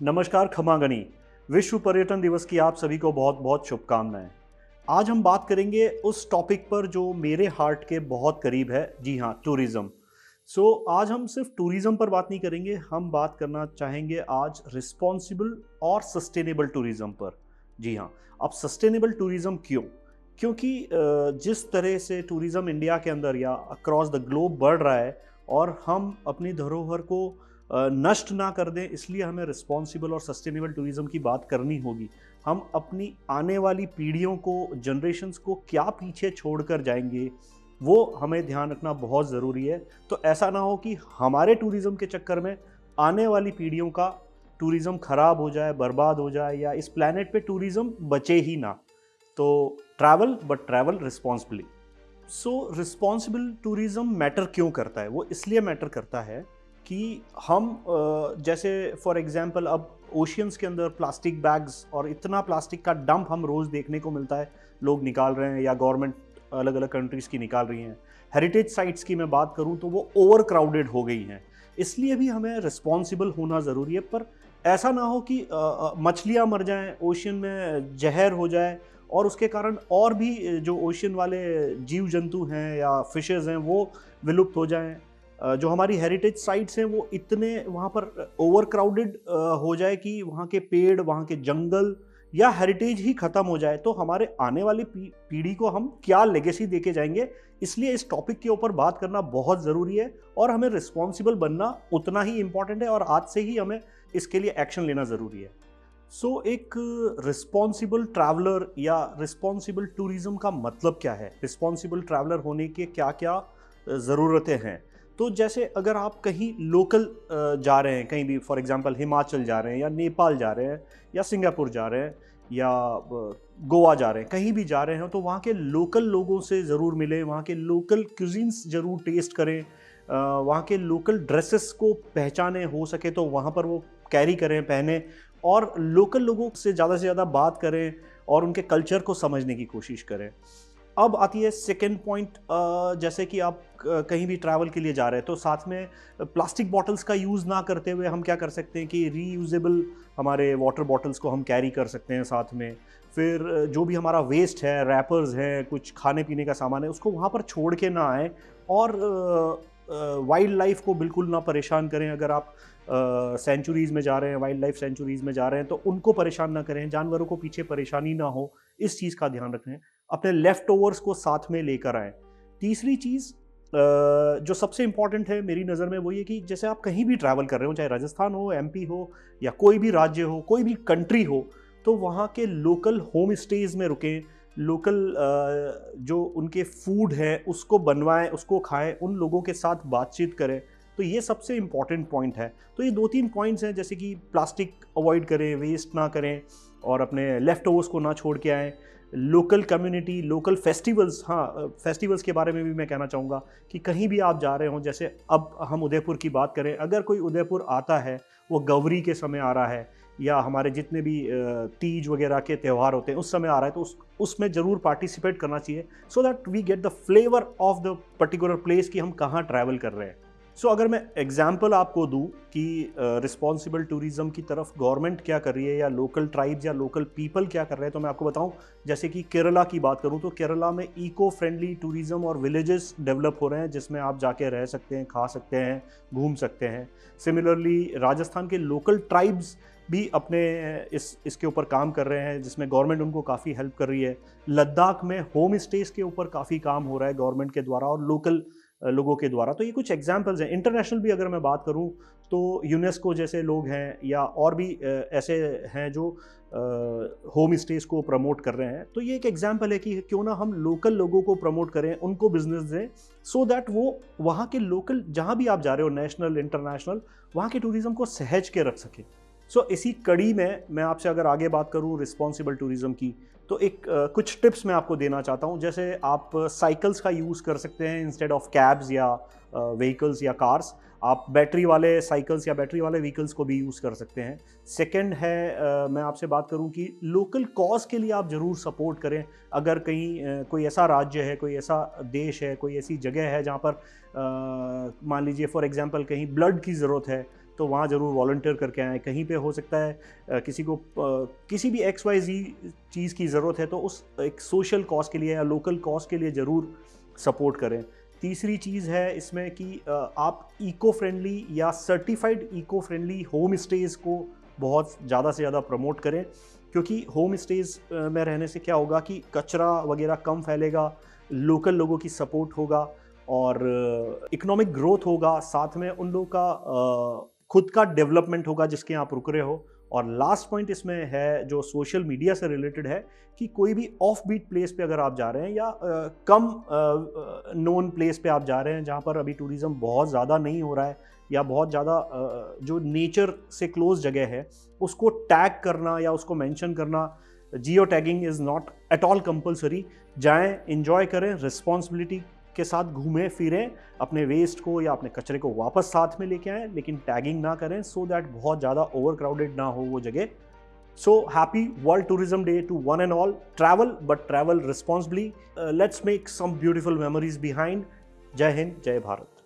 नमस्कार खमागनी। विश्व पर्यटन दिवस की आप सभी को बहुत बहुत शुभकामनाएं। आज हम बात करेंगे उस टॉपिक पर जो मेरे हार्ट के बहुत करीब है। जी हाँ, टूरिज्म। आज हम सिर्फ टूरिज्म पर बात नहीं करेंगे, हम बात करना चाहेंगे आज रिस्पॉन्सिबल और सस्टेनेबल टूरिज्म पर। जी हाँ। अब सस्टेनेबल टूरिज्म क्यों? क्योंकि जिस तरह से टूरिज्म इंडिया के अंदर या अक्रॉस द ग्लोब बढ़ रहा है और हम अपनी धरोहर को नष्ट ना कर दें, इसलिए हमें रिस्पॉन्सिबल और सस्टेनेबल टूरिज्म की बात करनी होगी। हम अपनी आने वाली पीढ़ियों को, जनरेशन्स को क्या पीछे छोड़कर जाएंगे, वो हमें ध्यान रखना बहुत ज़रूरी है। तो ऐसा ना हो कि हमारे टूरिज्म के चक्कर में आने वाली पीढ़ियों का टूरिज्म खराब हो जाए, बर्बाद हो जाए, या इस प्लेनेट पे टूरिज्म बचे ही ना। तो travel, but travel responsibly. Responsible tourism matter क्यों करता है? वो इसलिए मैटर करता है कि हम जैसे फॉर एग्जांपल अब ओशियंस के अंदर प्लास्टिक बैग्स और इतना प्लास्टिक का डंप हम रोज़ देखने को मिलता है, लोग निकाल रहे हैं या गवर्नमेंट अलग अलग कंट्रीज़ की निकाल रही हैं। हेरिटेज साइट्स की मैं बात करूं तो वो ओवर क्राउडेड हो गई हैं, इसलिए भी हमें रिस्पॉन्सिबल होना ज़रूरी है। पर ऐसा ना हो कि मछलियाँ मर जाएं, ओशियन में जहर हो जाए और उसके कारण और भी जो ओशियन वाले जीव जंतु हैं या फिशेज़ हैं वो विलुप्त हो जाएं। जो हमारी हेरिटेज साइट्स हैं वो इतने वहाँ पर ओवर क्राउडेड हो जाए कि वहाँ के पेड़, वहाँ के जंगल या हेरिटेज ही ख़त्म हो जाए, तो हमारे आने वाली पीढ़ी को हम क्या लेगेसी देके जाएंगे। इसलिए इस टॉपिक के ऊपर बात करना बहुत ज़रूरी है और हमें रिस्पॉन्सिबल बनना उतना ही इम्पॉर्टेंट है और आज से ही हमें इसके लिए एक्शन लेना ज़रूरी है। एक रिस्पॉन्सिबल ट्रैवलर या रिस्पॉन्सिबल टूरिज्म का मतलब क्या है? रिस्पॉन्सिबल ट्रैवलर होने के क्या क्या ज़रूरतें हैं? तो जैसे अगर आप कहीं लोकल जा रहे हैं, कहीं भी फॉर एग्जांपल हिमाचल जा रहे हैं या नेपाल जा रहे हैं या सिंगापुर जा रहे हैं या गोवा जा रहे हैं, कहीं भी जा रहे हैं, तो वहाँ के लोकल लोगों से ज़रूर मिलें, वहाँ के लोकल क्यूजीन्स ज़रूर टेस्ट करें, वहाँ के लोकल ड्रेसेस को पहचानें, हो सके तो वहाँ पर वो कैरी करें, पहने, और लोकल लोगों से ज़्यादा बात करें और उनके कल्चर को समझने की कोशिश करें। अब आती है सेकेंड पॉइंट। जैसे कि आप कहीं भी ट्रैवल के लिए जा रहे हैं तो साथ में प्लास्टिक बॉटल्स का यूज़ ना करते हुए हम क्या कर सकते हैं कि रीयूजेबल हमारे वाटर बॉटल्स को हम कैरी कर सकते हैं साथ में। फिर जो भी हमारा वेस्ट है, रैपर्स हैं, कुछ खाने पीने का सामान है, उसको वहाँ पर छोड़ के ना आए और वाइल्ड लाइफ को बिल्कुल ना परेशान करें। अगर आप सेंचुरीज़ में जा रहे हैं, वाइल्ड लाइफ सेंचुरीज़ में जा रहे हैं, तो उनको परेशान ना करें, जानवरों को पीछे परेशानी ना हो, इस चीज़ का ध्यान रखें। अपने लेफ्ट ओवर्स को साथ में लेकर आएँ। तीसरी चीज़ जो सबसे इम्पॉर्टेंट है मेरी नज़र में, वो ये कि जैसे आप कहीं भी ट्रैवल कर रहे हो, चाहे राजस्थान हो, एमपी हो या कोई भी राज्य हो, कोई भी कंट्री हो, तो वहाँ के लोकल होम स्टेज़ में रुकें, लोकल जो उनके फूड है उसको बनवाएं, उसको खाएं, उन लोगों के साथ बातचीत करें। तो ये सबसे इम्पॉर्टेंट पॉइंट है। तो ये 2-3 पॉइंट्स हैं, जैसे कि प्लास्टिक अवॉइड करें, वेस्ट ना करें और अपने लेफ्ट ओवर्स को ना छोड़ के आएँ। लोकल कम्युनिटी, लोकल फेस्टिवल्स, हाँ, फेस्टिवल्स के बारे में भी मैं कहना चाहूँगा कि कहीं भी आप जा रहे हों, जैसे अब हम उदयपुर की बात करें, अगर कोई उदयपुर आता है, वो गौरी के समय आ रहा है या हमारे जितने भी तीज वगैरह के त्यौहार होते हैं उस समय आ रहा है, तो उसमें ज़रूर पार्टिसिपेट करना चाहिए, so that we get the flavour of the particular place कि हम कहाँ ट्रैवल कर रहे हैं। अगर मैं एग्जाम्पल आपको दूं कि रिस्पॉन्सिबल टूरिज्म की तरफ गवर्नमेंट क्या कर रही है या लोकल ट्राइब्स या लोकल पीपल क्या कर रहे हैं, तो मैं आपको बताऊं। जैसे कि केरला की बात करूं तो केरला में इको फ्रेंडली टूरिज्म और विलेजेस डेवलप हो रहे हैं, जिसमें आप जाके रह सकते हैं, खा सकते हैं, घूम सकते हैं। सिमिलरली राजस्थान के लोकल ट्राइब्स भी अपने इसके ऊपर काम कर रहे हैं, जिसमें गवर्नमेंट उनको काफ़ी हेल्प कर रही है। लद्दाख में होम स्टेज के ऊपर काफ़ी काम हो रहा है गवर्नमेंट के द्वारा और लोकल लोगों के द्वारा। तो ये कुछ एग्जाम्पल्स हैं। इंटरनेशनल भी अगर मैं बात करूं तो यूनेस्को जैसे लोग हैं या और भी ऐसे हैं जो होम स्टेज को प्रमोट कर रहे हैं। तो ये एक एग्जाम्पल है कि क्यों ना हम लोकल लोगों को प्रमोट करें, उनको बिजनेस दें, सो दैट वो वहाँ के लोकल, जहाँ भी आप जा रहे हो, नेशनल, इंटरनेशनल, वहाँ के टूरिज्म को सहज के रख सकें। इसी कड़ी में मैं आपसे अगर आगे बात करूं रिस्पॉन्सिबल टूरिज्म की, तो एक कुछ टिप्स मैं आपको देना चाहता हूं। जैसे आप साइकिल्स का यूज़ कर सकते हैं इंस्टेड ऑफ कैब्स या व्हीकल्स या कार्स। आप बैटरी वाले साइकिल्स या बैटरी वाले व्हीकल्स को भी यूज़ कर सकते हैं। सेकंड है, मैं आपसे बात करूं कि लोकल कॉज के लिए आप ज़रूर सपोर्ट करें। अगर कहीं कोई ऐसा राज्य है, कोई ऐसा देश है, कोई ऐसी जगह है जहाँ पर मान लीजिए फॉर एग्जांपल कहीं ब्लड की ज़रूरत है, तो वहाँ ज़रूर वॉलंटियर करके आएँ। कहीं पे हो सकता है किसी को किसी भी XYZ चीज़ की ज़रूरत है तो उस एक सोशल कॉज के लिए या लोकल कॉज के लिए ज़रूर सपोर्ट करें। तीसरी चीज़ है इसमें कि आप इको फ्रेंडली या certified eco friendly home stays को बहुत ज़्यादा से ज़्यादा प्रमोट करें, क्योंकि होम स्टेज़ में रहने से क्या होगा कि कचरा वगैरह कम फैलेगा, लोकल लोगों की सपोर्ट होगा और इकोनॉमिक ग्रोथ होगा, साथ में उन लोगों का खुद का डेवलपमेंट होगा जिसके आप रुक रहे हो। और लास्ट पॉइंट इसमें है जो सोशल मीडिया से रिलेटेड है कि कोई भी ऑफ बीट प्लेस पे अगर आप जा रहे हैं या कम नोन प्लेस पे आप जा रहे हैं जहाँ पर अभी टूरिज़्म बहुत ज़्यादा नहीं हो रहा है या बहुत ज़्यादा जो नेचर से क्लोज जगह है उसको टैग करना या उसको मेंशन करना, geo tagging is not at all compulsory. जाएं, एंजॉय करें, रिस्पॉन्सिबिलिटी के साथ घूमें फिरें, अपने वेस्ट को या अपने कचरे को वापस साथ में लेके आएं, लेकिन टैगिंग ना करें सो दैट बहुत ज़्यादा ओवर क्राउडेड ना हो वो जगह। So happy world tourism day to one and all. Travel but travel responsibly. Let's make some beautiful memories behind. जय हिंद, जय भारत।